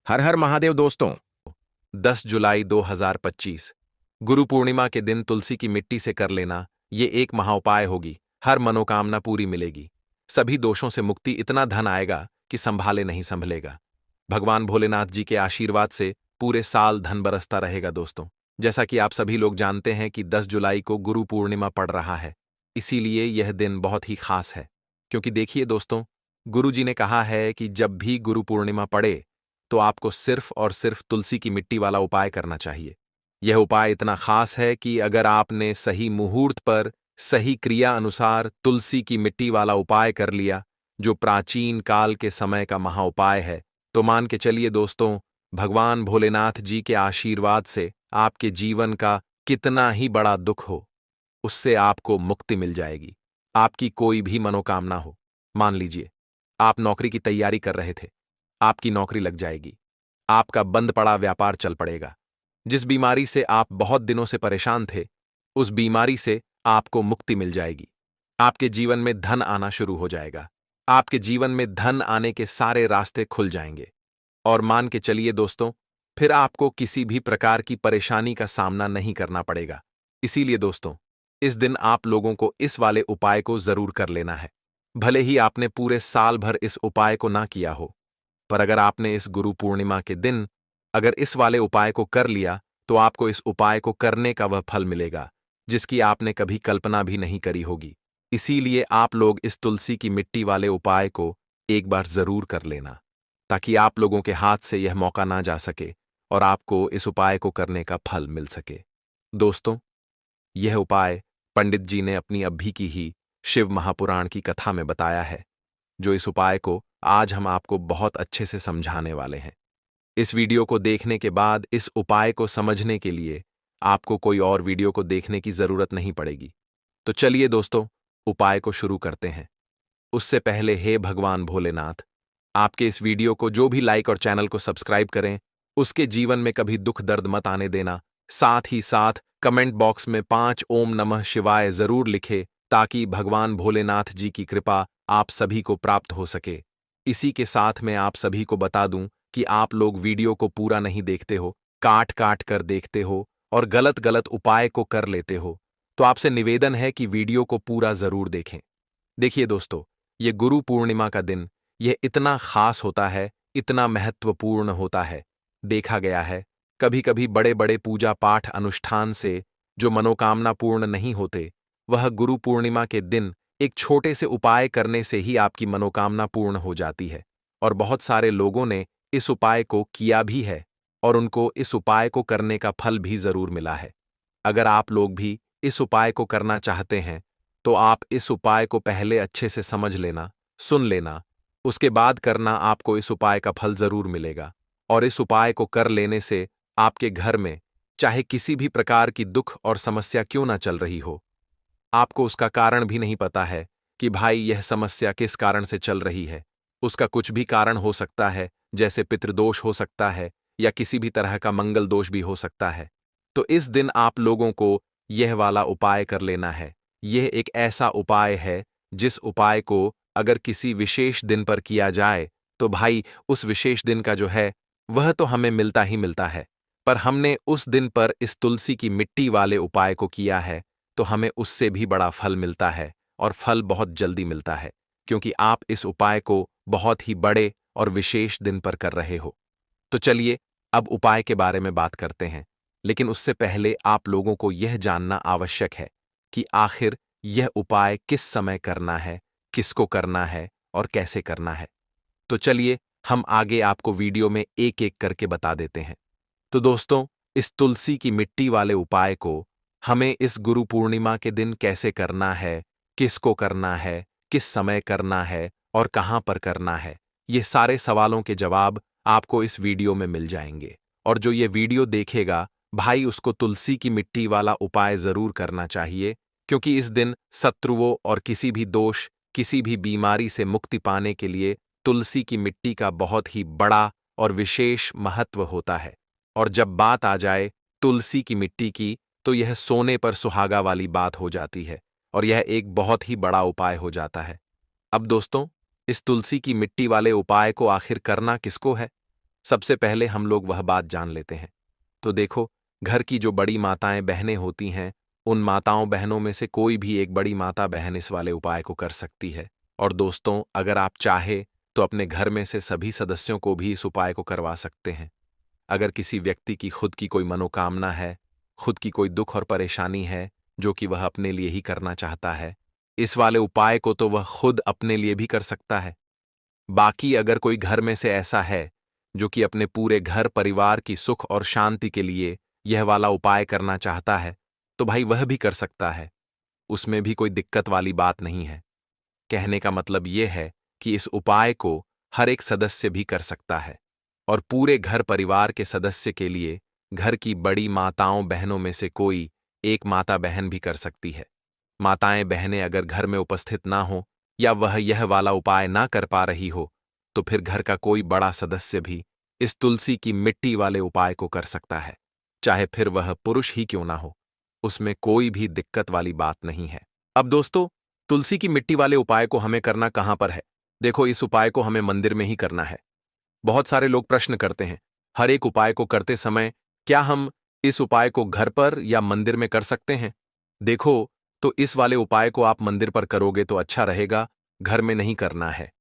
हर हर महादेव दोस्तों। 10 जुलाई 2025 गुरु पूर्णिमा के दिन तुलसी की मिट्टी से कर लेना ये एक महाउपाय होगी। हर मनोकामना पूरी मिलेगी। सभी दोषों से मुक्ति, इतना धन आएगा कि संभाले नहीं संभलेगा। भगवान भोलेनाथ जी के आशीर्वाद से पूरे साल धन बरसता रहेगा दोस्तों। जैसा कि आप सभी लोग जानते हैं कि 10 जुलाई को गुरु पूर्णिमा पड़ रहा है, इसीलिए यह दिन बहुत ही खास है। क्योंकि देखिए दोस्तों, गुरु जी ने कहा है कि जब भी गुरु पूर्णिमा पड़े तो आपको सिर्फ और सिर्फ तुलसी की मिट्टी वाला उपाय करना चाहिए। यह उपाय इतना खास है कि अगर आपने सही मुहूर्त पर सही क्रिया अनुसार तुलसी की मिट्टी वाला उपाय कर लिया, जो प्राचीन काल के समय का महाउपाय है, तो मान के चलिए दोस्तों, भगवान भोलेनाथ जी के आशीर्वाद से आपके जीवन का कितना ही बड़ा दुख हो, उससे आपको मुक्ति मिल जाएगी। आपकी कोई भी मनोकामना हो, मान लीजिए आप नौकरी की तैयारी कर रहे थे, आपकी नौकरी लग जाएगी। आपका बंद पड़ा व्यापार चल पड़ेगा। जिस बीमारी से आप बहुत दिनों से परेशान थे, उस बीमारी से आपको मुक्ति मिल जाएगी। आपके जीवन में धन आना शुरू हो जाएगा। आपके जीवन में धन आने के सारे रास्ते खुल जाएंगे। और मान के चलिए दोस्तों, फिर आपको किसी भी प्रकार की परेशानी का सामना नहीं करना पड़ेगा। इसीलिए दोस्तों, इस दिन आप लोगों को इस वाले उपाय को जरूर कर लेना है। भले ही आपने पूरे साल भर इस उपाय को ना किया हो, पर अगर आपने इस गुरु पूर्णिमा के दिन अगर इस वाले उपाय को कर लिया, तो आपको इस उपाय को करने का वह फल मिलेगा जिसकी आपने कभी कल्पना भी नहीं करी होगी। इसीलिए आप लोग इस तुलसी की मिट्टी वाले उपाय को एक बार जरूर कर लेना, ताकि आप लोगों के हाथ से यह मौका ना जा सके और आपको इस उपाय को करने का फल मिल सके। दोस्तों, यह उपाय पंडित जी ने अपनी अभी की ही शिव महापुराण की कथा में बताया है, जो इस उपाय को आज हम आपको बहुत अच्छे से समझाने वाले हैं। इस वीडियो को देखने के बाद इस उपाय को समझने के लिए आपको कोई और वीडियो को देखने की जरूरत नहीं पड़ेगी। तो चलिए दोस्तों, उपाय को शुरू करते हैं। उससे पहले हे भगवान भोलेनाथ, आपके इस वीडियो को जो भी लाइक और चैनल को सब्सक्राइब करें, उसके जीवन में कभी दुख दर्द मत आने देना। साथ ही साथ कमेंट बॉक्स में 5 ओम नमः शिवाय जरूर लिखे, ताकि भगवान भोलेनाथ जी की कृपा आप सभी को प्राप्त हो सके। इसी के साथ मैं आप सभी को बता दूं कि आप लोग वीडियो को पूरा नहीं देखते हो, काट काट कर देखते हो और गलत गलत उपाय को कर लेते हो। तो आपसे निवेदन है कि वीडियो को पूरा जरूर देखें। देखिए दोस्तों, ये गुरु पूर्णिमा का दिन यह इतना खास होता है, इतना महत्वपूर्ण होता है। देखा गया है, कभी कभी बड़े बड़े पूजा पाठ अनुष्ठान से जो मनोकामना पूर्ण नहीं होते, वह गुरु पूर्णिमा के दिन एक छोटे से उपाय करने से ही आपकी मनोकामना पूर्ण हो जाती है। और बहुत सारे लोगों ने इस उपाय को किया भी है और उनको इस उपाय को करने का फल भी जरूर मिला है। अगर आप लोग भी इस उपाय को करना चाहते हैं, तो आप इस उपाय को पहले अच्छे से समझ लेना, सुन लेना, उसके बाद करना। आपको इस उपाय का फल जरूर मिलेगा। और इस उपाय को कर लेने से आपके घर में चाहे किसी भी प्रकार की दुख और समस्या क्यों ना चल रही हो, आपको उसका कारण भी नहीं पता है कि भाई यह समस्या किस कारण से चल रही है। उसका कुछ भी कारण हो सकता है, जैसे पितृदोष हो सकता है या किसी भी तरह का मंगल दोष भी हो सकता है। तो इस दिन आप लोगों को यह वाला उपाय कर लेना है। यह एक ऐसा उपाय है जिस उपाय को अगर किसी विशेष दिन पर किया जाए, तो भाई उस विशेष दिन का जो है वह तो हमें मिलता ही मिलता है। पर हमने उस दिन पर इस तुलसी की मिट्टी वाले उपाय को किया है, तो हमें उससे भी बड़ा फल मिलता है और फल बहुत जल्दी मिलता है, क्योंकि आप इस उपाय को बहुत ही बड़े और विशेष दिन पर कर रहे हो। तो चलिए अब उपाय के बारे में बात करते हैं, लेकिन उससे पहले आप लोगों को यह जानना आवश्यक है कि आखिर यह उपाय किस समय करना है, किसको करना है और कैसे करना है। तो चलिए हम आगे आपको वीडियो में एक एक करके बता देते हैं। तो दोस्तों, इस तुलसी की मिट्टी वाले उपाय को हमें इस गुरु पूर्णिमा के दिन कैसे करना है, किसको करना है, किस समय करना है और कहां पर करना है, ये सारे सवालों के जवाब आपको इस वीडियो में मिल जाएंगे। और जो ये वीडियो देखेगा भाई, उसको तुलसी की मिट्टी वाला उपाय जरूर करना चाहिए, क्योंकि इस दिन शत्रुओं और किसी भी दोष, किसी भी बीमारी से मुक्ति पाने के लिए तुलसी की मिट्टी का बहुत ही बड़ा और विशेष महत्व होता है। और जब बात आ जाए तुलसी की मिट्टी की, तो यह सोने पर सुहागा वाली बात हो जाती है और यह एक बहुत ही बड़ा उपाय हो जाता है। अब दोस्तों, इस तुलसी की मिट्टी वाले उपाय को आखिर करना किसको है? सबसे पहले हम लोग वह बात जान लेते हैं। तो देखो, घर की जो बड़ी माताएं बहनें होती हैं, उन माताओं बहनों में से कोई भी एक बड़ी माता बहन इस वाले उपाय को कर सकती है। और दोस्तों, अगर आप चाहे तो अपने घर में से सभी सदस्यों को भी इस उपाय को करवा सकते हैं। अगर किसी व्यक्ति की खुद की कोई मनोकामना है, खुद की कोई दुख और परेशानी है जो कि वह अपने लिए ही करना चाहता है, इस वाले उपाय को तो वह खुद अपने लिए भी कर सकता है। बाकी अगर कोई घर में से ऐसा है जो कि अपने पूरे घर परिवार की सुख और शांति के लिए यह वाला उपाय करना चाहता है, तो भाई वह भी कर सकता है। उसमें भी कोई दिक्कत वाली बात नहीं है। कहने का मतलब यह है कि इस उपाय को हर एक सदस्य भी कर सकता है और पूरे घर परिवार के सदस्य के लिए घर की बड़ी माताओं बहनों में से कोई एक माता बहन भी कर सकती है। माताएं बहनें अगर घर में उपस्थित ना हो या वह यह वाला उपाय ना कर पा रही हो, तो फिर घर का कोई बड़ा सदस्य भी इस तुलसी की मिट्टी वाले उपाय को कर सकता है, चाहे फिर वह पुरुष ही क्यों ना हो। उसमें कोई भी दिक्कत वाली बात नहीं है। अब दोस्तों, तुलसी की मिट्टी वाले उपाय को हमें करना कहां पर है? देखो, इस उपाय को हमें मंदिर में ही करना है। बहुत सारे लोग प्रश्न करते हैं, हर एक उपाय को करते समय क्या हम इस उपाय को घर पर या मंदिर में कर सकते हैं? देखो, तो इस वाले उपाय को आप मंदिर पर करोगे तो अच्छा रहेगा, घर में नहीं करना है।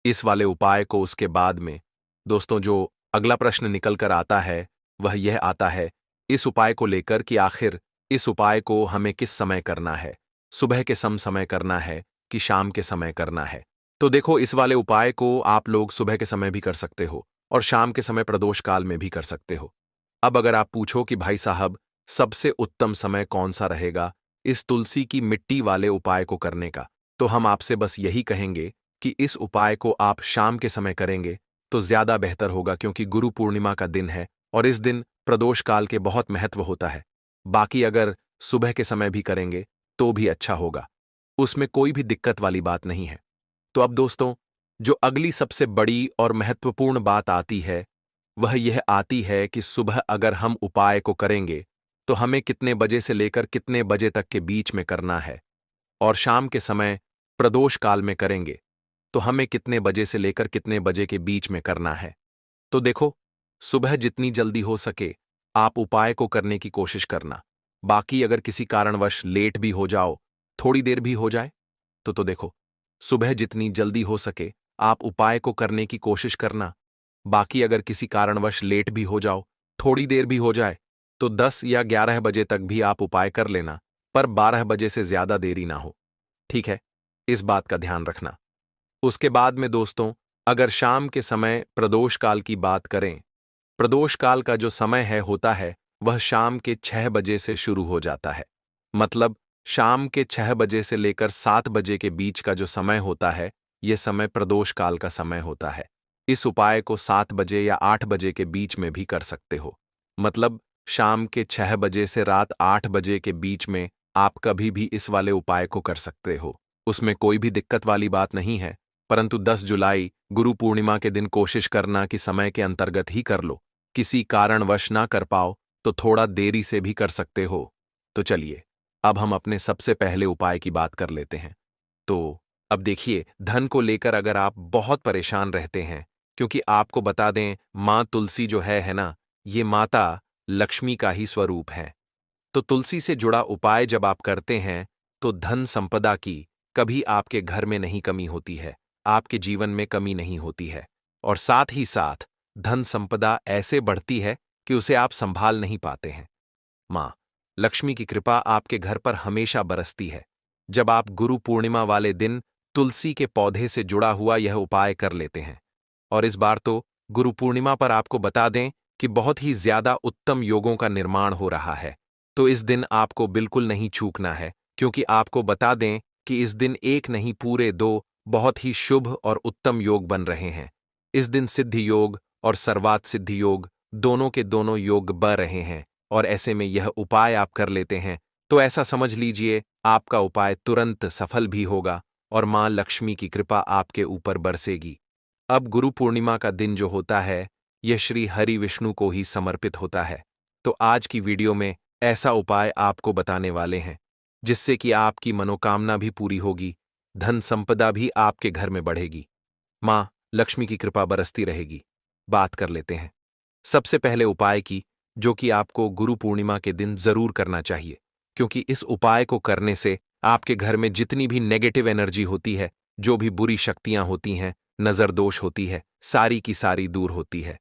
इस वाले उपाय को उसके बाद में दोस्तों, जो अगला प्रश्न निकल कर आता है वह यह आता है इस उपाय को लेकर कि आखिर इस उपाय को हमें किस समय करना है, सुबह के समय करना है कि शाम के समय करना है? तो देखो, इस वाले उपाय को आप लोग सुबह के समय भी कर सकते हो और शाम के समय प्रदोष काल में भी कर सकते हो। अब अगर आप पूछो कि भाई साहब, सबसे उत्तम समय कौन सा रहेगा इस तुलसी की मिट्टी वाले उपाय को करने का, तो हम आपसे बस यही कहेंगे कि इस उपाय को आप शाम के समय करेंगे तो ज्यादा बेहतर होगा, क्योंकि गुरु पूर्णिमा का दिन है और इस दिन प्रदोष काल के बहुत महत्व होता है। बाकी अगर सुबह के समय भी करेंगे तो भी अच्छा होगा, उसमें कोई भी दिक्कत वाली बात नहीं है। तो अब दोस्तों, जो अगली सबसे बड़ी और महत्वपूर्ण बात आती है वह यह आती है कि सुबह अगर हम उपाय को करेंगे तो हमें कितने बजे से लेकर कितने बजे तक के बीच में करना है, और शाम के समय प्रदोष काल में करेंगे तो हमें कितने बजे से लेकर कितने बजे के बीच में करना है। तो देखो, सुबह जितनी जल्दी हो सके आप उपाय को करने की कोशिश करना। बाकी अगर किसी कारणवश लेट भी हो जाओ, थोड़ी देर भी हो जाए, तो देखो, सुबह जितनी जल्दी हो सके आप उपाय को करने की कोशिश करना। बाकी अगर किसी कारणवश लेट भी हो जाओ, थोड़ी देर भी हो जाए, तो 10 या 11 बजे तक भी आप उपाय कर लेना, पर 12 बजे से ज्यादा देरी ना हो। ठीक है, इस बात का ध्यान रखना। उसके बाद में दोस्तों, अगर शाम के समय प्रदोष काल की बात करें, प्रदोष काल का जो समय है होता है वह शाम के 6 बजे से शुरू हो जाता है। मतलब शाम के 6 बजे से लेकर 7 बजे के बीच का जो समय होता है, यह समय प्रदोष काल का समय होता है। इस उपाय को 7 बजे या 8 बजे के बीच में भी कर सकते हो। मतलब शाम के 6 बजे से रात 8 बजे के बीच में आप कभी भी इस वाले उपाय को कर सकते हो, उसमें कोई भी दिक्कत वाली बात नहीं है। परंतु 10 जुलाई गुरु पूर्णिमा के दिन कोशिश करना कि समय के अंतर्गत ही कर लो। किसी कारणवश ना कर पाओ तो थोड़ा देरी से भी कर सकते हो। तो चलिए, अब हम अपने सबसे पहले उपाय की बात कर लेते हैं। तो अब देखिए, धन को लेकर अगर आप बहुत परेशान रहते हैं, क्योंकि आपको बता दें, माँ तुलसी जो है ना, ये माता लक्ष्मी का ही स्वरूप है। तो तुलसी से जुड़ा उपाय जब आप करते हैं तो धन संपदा की कभी आपके घर में नहीं कमी होती है, आपके जीवन में कमी नहीं होती है, और साथ ही साथ धन संपदा ऐसे बढ़ती है कि उसे आप संभाल नहीं पाते हैं। माँ लक्ष्मी की कृपा आपके घर पर हमेशा बरसती है जब आप गुरु पूर्णिमा वाले दिन तुलसी के पौधे से जुड़ा हुआ यह उपाय कर लेते हैं। और इस बार तो गुरु पूर्णिमा पर आपको बता दें कि बहुत ही ज्यादा उत्तम योगों का निर्माण हो रहा है, तो इस दिन आपको बिल्कुल नहीं चूकना है, क्योंकि आपको बता दें कि इस दिन एक नहीं पूरे 2 बहुत ही शुभ और उत्तम योग बन रहे हैं। इस दिन सिद्धि योग और सर्वात सिद्धि योग दोनों के दोनों योग बन रहे हैं, और ऐसे में यह उपाय आप कर लेते हैं तो ऐसा समझ लीजिए आपका उपाय तुरंत सफल भी होगा और माँ लक्ष्मी की कृपा आपके ऊपर बरसेगी। अब गुरु पूर्णिमा का दिन जो होता है यह श्री हरि विष्णु को ही समर्पित होता है, तो आज की वीडियो में ऐसा उपाय आपको बताने वाले हैं जिससे कि आपकी मनोकामना भी पूरी होगी, धन संपदा भी आपके घर में बढ़ेगी, माँ लक्ष्मी की कृपा बरसती रहेगी। बात कर लेते हैं। सबसे पहले उपाय की, जो कि आपको गुरु पूर्णिमा के दिन जरूर करना चाहिए, क्योंकि इस उपाय को करने से आपके घर में जितनी भी नेगेटिव एनर्जी होती है, जो भी बुरी शक्तियां होती हैं, नजर दोष होती है, सारी की सारी दूर होती है।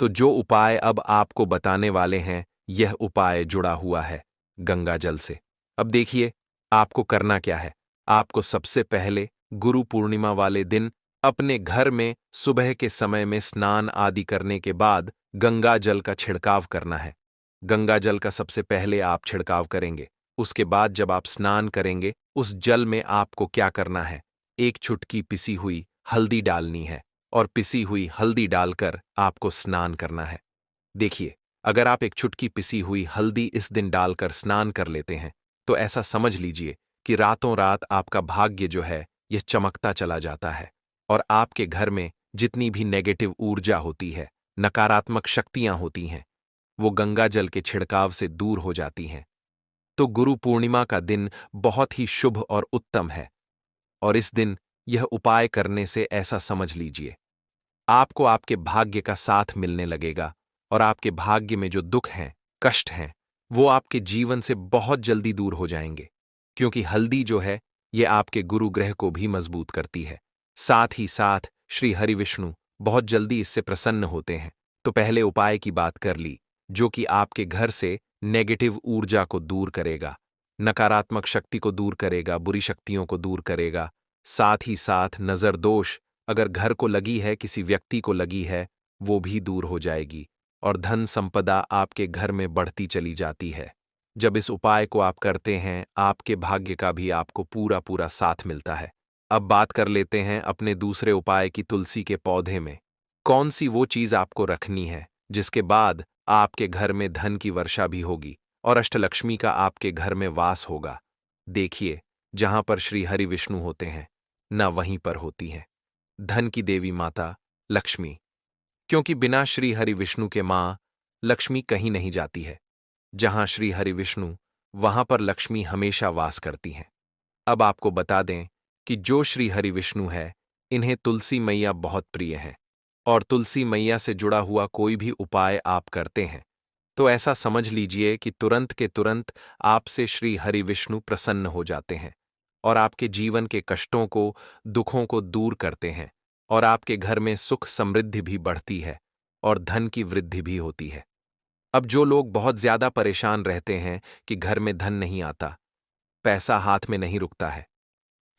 तो जो उपाय अब आपको बताने वाले हैं, यह उपाय जुड़ा हुआ है गंगा जल से। अब देखिए, आपको करना क्या है। आपको सबसे पहले गुरु पूर्णिमा वाले दिन अपने घर में सुबह के समय में स्नान आदि करने के बाद गंगा जल का छिड़काव करना है। गंगा जल का सबसे पहले आप छिड़काव करेंगे। उसके बाद जब आप स्नान करेंगे, उस जल में आपको क्या करना है, एक चुटकी पिसी हुई हल्दी डालनी है और पिसी हुई हल्दी डालकर आपको स्नान करना है। देखिए, अगर आप एक चुटकी पिसी हुई हल्दी इस दिन डालकर स्नान कर लेते हैं, तो ऐसा समझ लीजिए कि रातों रात आपका भाग्य जो है यह चमकता चला जाता है और आपके घर में जितनी भी नेगेटिव ऊर्जा होती है, नकारात्मक शक्तियां होती हैं, वो गंगा जल के छिड़काव से दूर हो जाती हैं। तो गुरु पूर्णिमा का दिन बहुत ही शुभ और उत्तम है और इस दिन यह उपाय करने से ऐसा समझ लीजिए, आपको आपके भाग्य का साथ मिलने लगेगा और आपके भाग्य में जो दुख हैं, कष्ट हैं, वो आपके जीवन से बहुत जल्दी दूर हो जाएंगे, क्योंकि हल्दी जो है ये आपके गुरु ग्रह को भी मजबूत करती है। साथ ही साथ श्री हरि विष्णु बहुत जल्दी इससे प्रसन्न होते हैं। तो पहले उपाय की बात कर ली, जो कि आपके घर से नेगेटिव ऊर्जा को दूर करेगा, नकारात्मक शक्ति को दूर करेगा, बुरी शक्तियों को दूर करेगा। साथ ही साथ नजर दोष अगर घर को लगी है, किसी व्यक्ति को लगी है, वो भी दूर हो जाएगी और धन संपदा आपके घर में बढ़ती चली जाती है। जब इस उपाय को आप करते हैं, आपके भाग्य का भी आपको पूरा पूरा साथ मिलता है। अब बात कर लेते हैं अपने दूसरे उपाय की, तुलसी के पौधे में कौन सी वो चीज आपको रखनी है जिसके बाद आपके घर में धन की वर्षा भी होगी और अष्टलक्ष्मी का आपके घर में वास होगा। देखिए, जहां पर श्री हरि विष्णु होते हैं, न वहीं पर होती है धन की देवी माता लक्ष्मी, क्योंकि बिना श्री हरि विष्णु के मां लक्ष्मी कहीं नहीं जाती है। जहां श्री हरि विष्णु, वहां पर लक्ष्मी हमेशा वास करती हैं। अब आपको बता दें कि जो श्री हरि विष्णु है, इन्हें तुलसी मैया बहुत प्रिय हैं और तुलसी मैया से जुड़ा हुआ कोई भी उपाय आप करते हैं, तो ऐसा समझ लीजिए कि तुरंत के तुरंत आपसे श्री हरि विष्णु प्रसन्न हो जाते हैं और आपके जीवन के कष्टों को, दुखों को दूर करते हैं और आपके घर में सुख समृद्धि भी बढ़ती है और धन की वृद्धि भी होती है। अब जो लोग बहुत ज्यादा परेशान रहते हैं कि घर में धन नहीं आता, पैसा हाथ में नहीं रुकता है,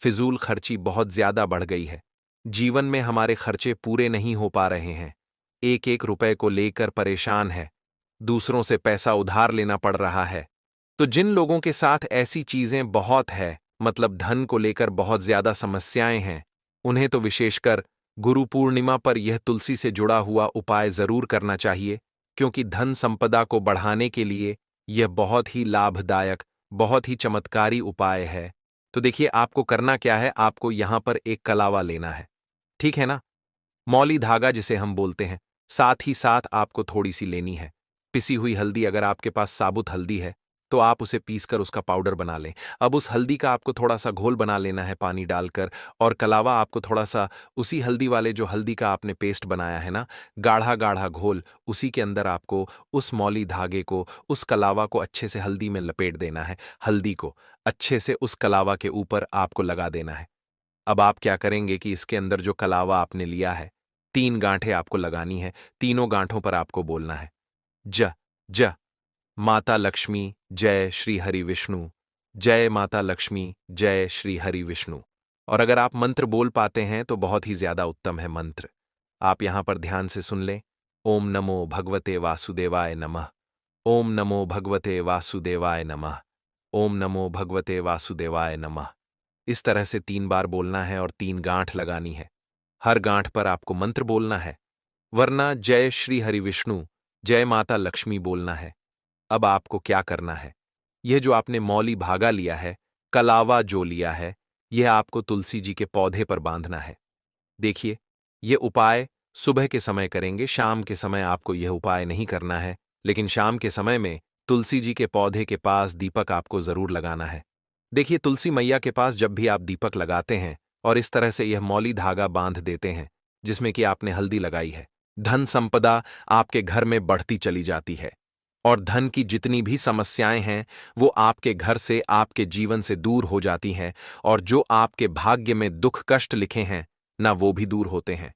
फिजूल खर्ची बहुत ज्यादा बढ़ गई है, जीवन में हमारे खर्चे पूरे नहीं हो पा रहे हैं, एक एक रुपए को लेकर परेशान है, दूसरों से पैसा उधार लेना पड़ रहा है, तो जिन लोगों के साथ ऐसी चीजें बहुत है, मतलब धन को लेकर बहुत ज्यादा समस्याएं हैं, उन्हें तो विशेषकर गुरु पूर्णिमा पर यह तुलसी से जुड़ा हुआ उपाय जरूर करना चाहिए, क्योंकि धन संपदा को बढ़ाने के लिए यह बहुत ही लाभदायक, बहुत ही चमत्कारी उपाय है। तो देखिए, आपको करना क्या है, आपको यहां पर एक कलावा लेना है, ठीक है ना, मौली धागा जिसे हम बोलते हैं। साथ ही साथ आपको थोड़ी सी लेनी है पिसी हुई हल्दी। अगर आपके पास साबुत हल्दी है तो आप उसे पीसकर उसका पाउडर बना लें। अब उस हल्दी का आपको थोड़ा सा घोल बना लेना है पानी डालकर, और कलावा आपको थोड़ा सा उसी हल्दी वाले, जो हल्दी का आपने पेस्ट बनाया है ना, गाढ़ा गाढ़ा घोल, उसी के अंदर आपको उस मौली धागे को, उस कलावा को अच्छे से हल्दी में लपेट देना है। हल्दी को अच्छे से उस कलावा के ऊपर आपको लगा देना है। अब आप क्या करेंगे कि इसके अंदर जो कलावा आपने लिया है, 3 गांठें आपको लगानी है। तीनों गांठों पर आपको बोलना है ज ज माता लक्ष्मी जय श्री हरि विष्णु, जय माता लक्ष्मी जय श्री हरि विष्णु। और अगर आप मंत्र बोल पाते हैं तो बहुत ही ज्यादा उत्तम है मंत्र। आप यहां पर ध्यान से सुन लें। ओम नमो भगवते वासुदेवाय नमः, ओम नमो भगवते वासुदेवाय नमः, ओम नमो भगवते वासुदेवाय नमः। इस तरह से 3 बार बोलना है और 3 गांठ लगानी है। हर गांठ पर आपको मंत्र बोलना है, वरना जय श्री हरि विष्णु, जय माता लक्ष्मी बोलना है। अब आपको क्या करना है, यह जो आपने मौली भागा लिया है, कलावा जो लिया है, यह आपको तुलसी जी के पौधे पर बांधना है। देखिए, यह उपाय सुबह के समय करेंगे, शाम के समय आपको यह उपाय नहीं करना है, लेकिन शाम के समय में तुलसी जी के पौधे के पास दीपक आपको जरूर लगाना है। देखिए, तुलसी मैया के पास जब भी आप दीपक लगाते हैं और इस तरह से यह मौली धागा बांध देते हैं जिसमें कि आपने हल्दी लगाई है, धन संपदा आपके घर में बढ़ती चली जाती है और धन की जितनी भी समस्याएं हैं वो आपके घर से, आपके जीवन से दूर हो जाती हैं, और जो आपके भाग्य में दुख कष्ट लिखे हैं ना, वो भी दूर होते हैं।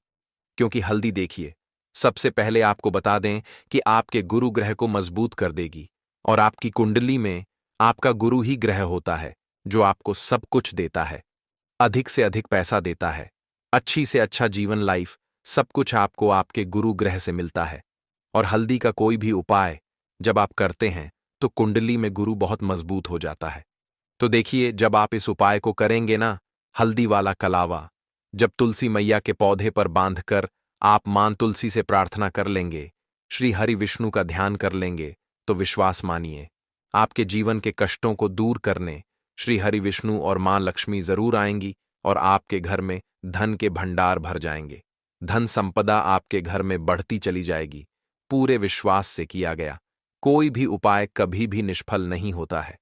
क्योंकि हल्दी देखिए, सबसे पहले आपको बता दें कि आपके गुरु ग्रह को मजबूत कर देगी, और आपकी कुंडली में आपका गुरु ही ग्रह होता है जो आपको सब कुछ देता है, अधिक से अधिक पैसा देता है, अच्छी से अच्छा जीवन लाइफ, सब कुछ आपको आपके गुरु ग्रह से मिलता है। और हल्दी का कोई भी उपाय जब आप करते हैं तो कुंडली में गुरु बहुत मजबूत हो जाता है। तो देखिए, जब आप इस उपाय को करेंगे ना, हल्दी वाला कलावा जब तुलसी मैया के पौधे पर बांधकर आप मां तुलसी से प्रार्थना कर लेंगे, श्री हरि विष्णु का ध्यान कर लेंगे, तो विश्वास मानिए, आपके जीवन के कष्टों को दूर करने श्री हरि विष्णु और मां लक्ष्मी जरूर आएंगी और आपके घर में धन के भंडार भर जाएंगे। धन संपदा आपके घर में बढ़ती चली जाएगी। पूरे विश्वास से किया गया कोई भी उपाय कभी भी निष्फल नहीं होता है।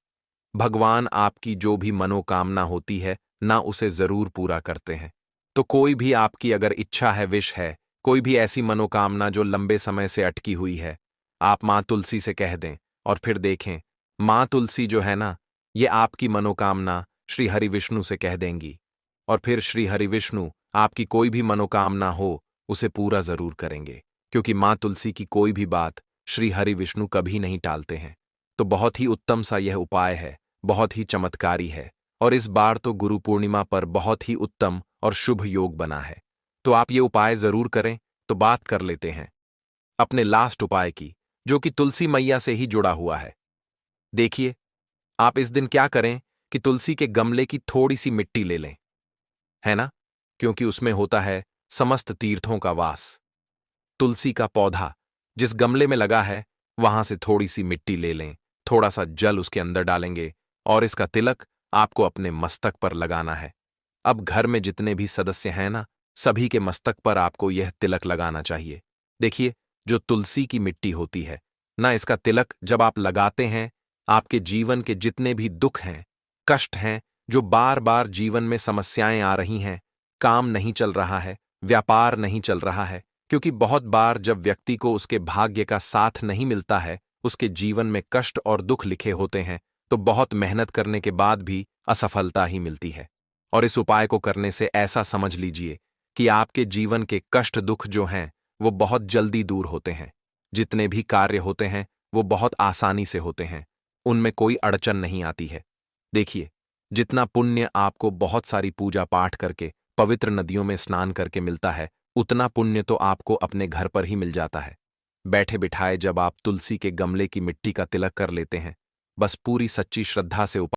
भगवान आपकी जो भी मनोकामना होती है ना, उसे जरूर पूरा करते हैं। तो कोई भी आपकी अगर इच्छा है, विश है, कोई भी ऐसी मनोकामना जो लंबे समय से अटकी हुई है, आप मां तुलसी से कह दें और फिर देखें, मां तुलसी जो है ना, ये आपकी मनोकामना श्री हरि विष्णु से कह देंगी, और फिर श्री हरि विष्णु आपकी कोई भी मनोकामना हो उसे पूरा जरूर करेंगे, क्योंकि मां तुलसी की कोई भी बात श्री हरि विष्णु कभी नहीं टालते हैं। तो बहुत ही उत्तम सा यह उपाय है, बहुत ही चमत्कारी है, और इस बार तो गुरु पूर्णिमा पर बहुत ही उत्तम और शुभ योग बना है। तो आप ये उपाय जरूर करें। तो बात कर लेते हैं अपने लास्ट उपाय की, जो कि तुलसी मैया से ही जुड़ा हुआ है। देखिए, आप इस दिन क्या करें कि तुलसी के गमले की थोड़ी सी मिट्टी ले लें, है ना, क्योंकि उसमें होता है समस्त तीर्थों का वास। तुलसी का पौधा जिस गमले में लगा है वहां से थोड़ी सी मिट्टी ले लें, थोड़ा सा जल उसके अंदर डालेंगे, और इसका तिलक आपको अपने मस्तक पर लगाना है। अब घर में जितने भी सदस्य हैं ना, सभी के मस्तक पर आपको यह तिलक लगाना चाहिए। देखिए, जो तुलसी की मिट्टी होती है ना, इसका तिलक जब आप लगाते हैं, आपके जीवन के जितने भी दुख हैं, कष्ट हैं, जो बार बार जीवन में समस्याएं आ रही हैं, काम नहीं चल रहा है, व्यापार नहीं चल रहा है, क्योंकि बहुत बार जब व्यक्ति को उसके भाग्य का साथ नहीं मिलता है, उसके जीवन में कष्ट और दुख लिखे होते हैं, तो बहुत मेहनत करने के बाद भी असफलता ही मिलती है। और इस उपाय को करने से ऐसा समझ लीजिए कि आपके जीवन के कष्ट दुख जो हैं वो बहुत जल्दी दूर होते हैं। जितने भी कार्य होते हैं वो बहुत आसानी से होते हैं, उनमें कोई अड़चन नहीं आती है। देखिए, जितना पुण्य आपको बहुत सारी पूजा पाठ करके, पवित्र नदियों में स्नान करके मिलता है, उतना पुण्य तो आपको अपने घर पर ही मिल जाता है। बैठे बिठाए जब आप तुलसी के गमले की मिट्टी का तिलक कर लेते हैं, बस पूरी सच्ची श्रद्धा से